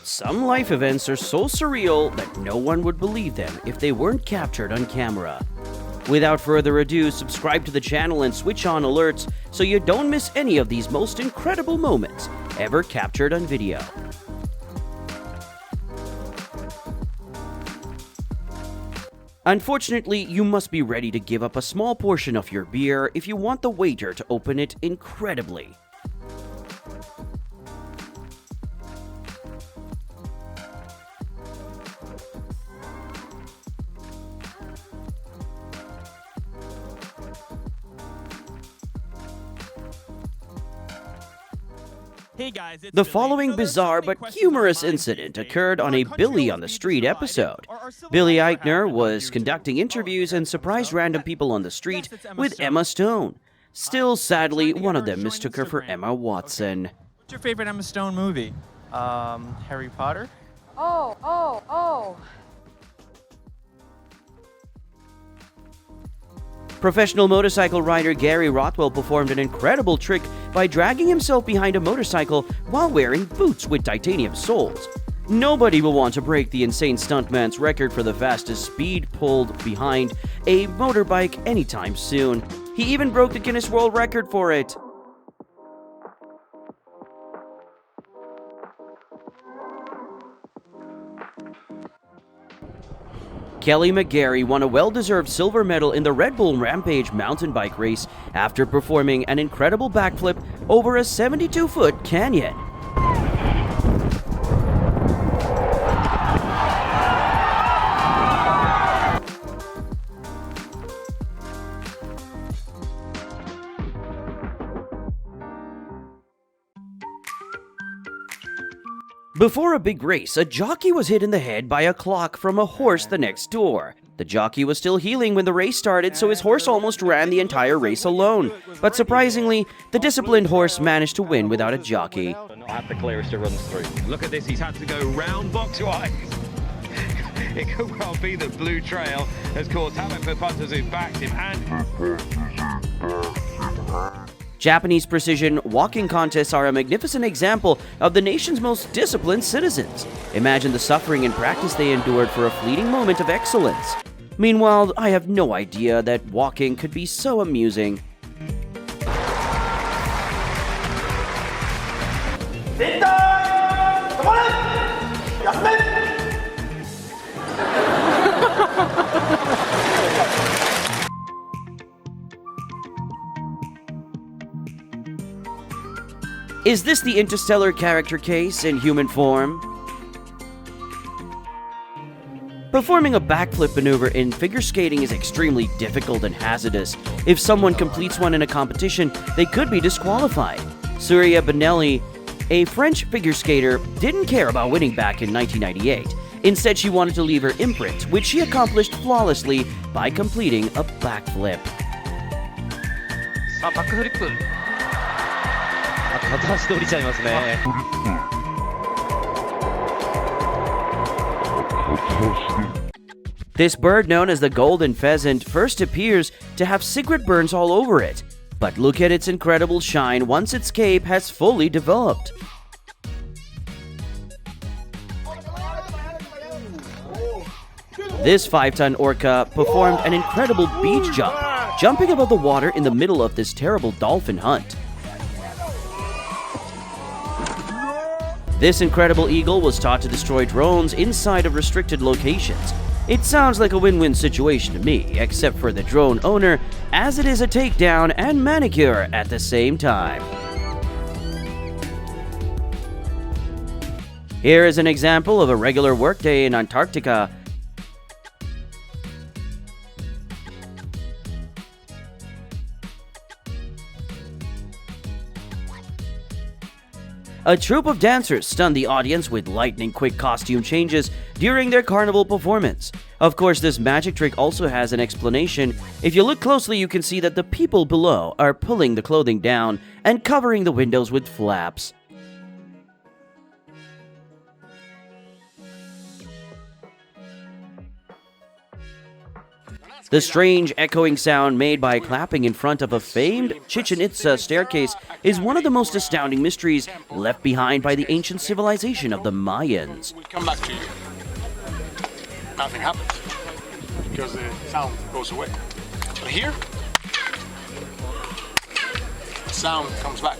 Some life events are so surreal that no one would believe them if they weren't captured on camera. Without further ado, subscribe to the channel and switch on alerts so you don't miss any of these most incredible moments ever captured on video. Unfortunately, you must be ready to give up a small portion of your beer if you want the waiter to open it incredibly. Hey guys, The following bizarre but humorous incident occurred on a Billy on the Street episode. Billy Eichner was conducting interviews and surprised random people on the street with Emma Stone. Still, sadly, one of them mistook her for Emma Watson. What's your favorite Emma Stone movie? Harry Potter? Oh. Professional motorcycle rider Gary Rothwell performed an incredible trick by dragging himself behind a motorcycle while wearing boots with titanium soles. Nobody will want to break the insane stuntman's record for the fastest speed pulled behind a motorbike anytime soon. He even broke the Guinness World Record for it. Kelly McGarry won a well-deserved silver medal in the Red Bull Rampage mountain bike race after performing an incredible backflip over a 72-foot canyon. Before a big race, a jockey was hit in the head by a clock from a horse the next door. The jockey was still healing when the race started, so his horse almost ran the entire race alone. But surprisingly, the disciplined horse managed to win without a jockey. Not had the clearest of runs through. Look at this, he's had to go round box wise. It could well be that Blue Trail has caused havoc for punters who backed him and... Japanese precision walking contests are a magnificent example of the nation's most disciplined citizens. Imagine the suffering and practice they endured for a fleeting moment of excellence. Meanwhile, I have no idea that walking could be so amusing. Is this the interstellar character case in human form? Performing a backflip maneuver in figure skating is extremely difficult and hazardous. If someone completes one in a competition, they could be disqualified. Surya Bonelli, a French figure skater, didn't care about winning back in 1998. Instead, she wanted to leave her imprint, which she accomplished flawlessly by completing a backflip. バックフリップ。片足で降りちゃいますね。This bird, known as the golden pheasant, first appears to have secret burns all over it. But look at its incredible shine once its cape has fully developed. This 5-ton orca performed an incredible beach jump, jumping above the water in the middle of this terrible dolphin hunt. This incredible eagle was taught to destroy drones inside of restricted locations. It sounds like a win-win situation to me, except for the drone owner, as it is a takedown and manicure at the same time. Here is an example of a regular workday in Antarctica. A troupe of dancers stunned the audience with lightning-quick costume changes during their carnival performance. Of course, this magic trick also has an explanation. If you look closely, you can see that the people below are pulling the clothing down and covering the windows with flaps. The strange echoing sound made by clapping in front of a famed Chichen Itza staircase is one of the most astounding mysteries left behind by the ancient civilization of the Mayans. We come back to you. Nothing happens because the sound goes away. But here, the sound comes back.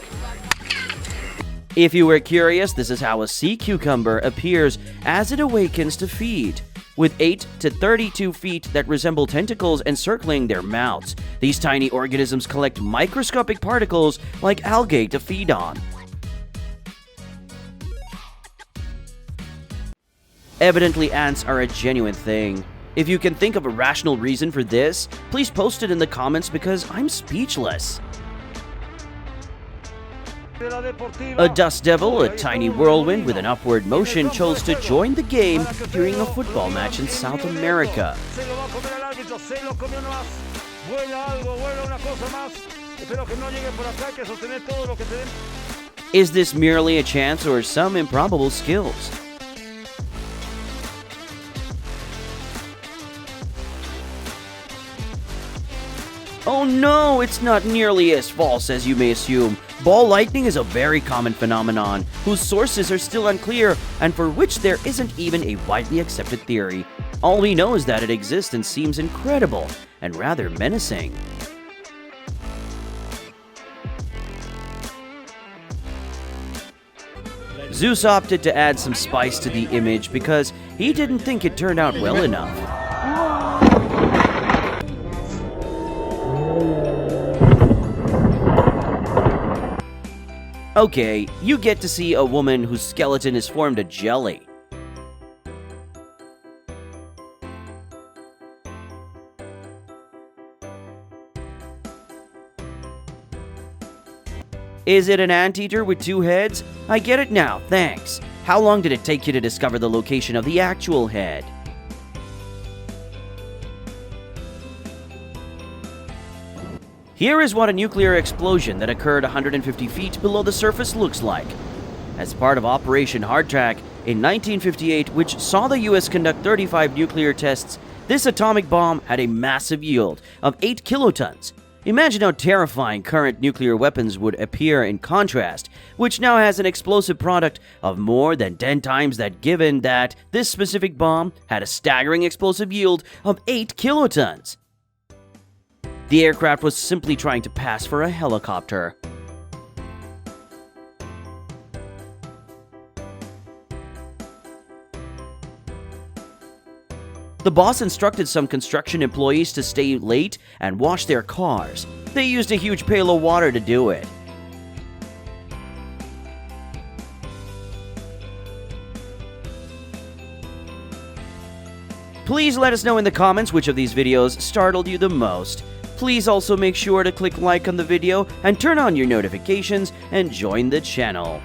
If you were curious, this is how a sea cucumber appears as it awakens to feed, with 8 to 32 feet that resemble tentacles encircling their mouths. These tiny organisms collect microscopic particles like algae to feed on. Evidently, ants are a genuine thing. If you can think of a rational reason for this, please post it in the comments because I'm speechless. A dust devil, a tiny whirlwind with an upward motion, chose to join the game during a football match in South America. Is this merely a chance or some improbable skills? Oh no, it's not nearly as false as you may assume. Ball lightning is a very common phenomenon, whose sources are still unclear and for which there isn't even a widely accepted theory. All we know is that it exists and seems incredible and rather menacing. Zeus opted to add some spice to the image because he didn't think it turned out well enough. Okay, you get to see a woman whose skeleton is formed of jelly. Is it an anteater with 2 heads? I get it now, thanks. How long did it take you to discover the location of the actual head? Here is what a nuclear explosion that occurred 150 feet below the surface looks like. As part of Operation Hardtrack in 1958, which saw the US conduct 35 nuclear tests, this atomic bomb had a massive yield of 8 kilotons. Imagine how terrifying current nuclear weapons would appear in contrast, which now has an explosive product of more than 10 times that, given that this specific bomb had a staggering explosive yield of 8 kilotons. The aircraft was simply trying to pass for a helicopter. The boss instructed some construction employees to stay late and wash their cars. They used a huge pail of water to do it. Please let us know in the comments which of these videos startled you the most. Please also make sure to click like on the video and turn on your notifications and join the channel.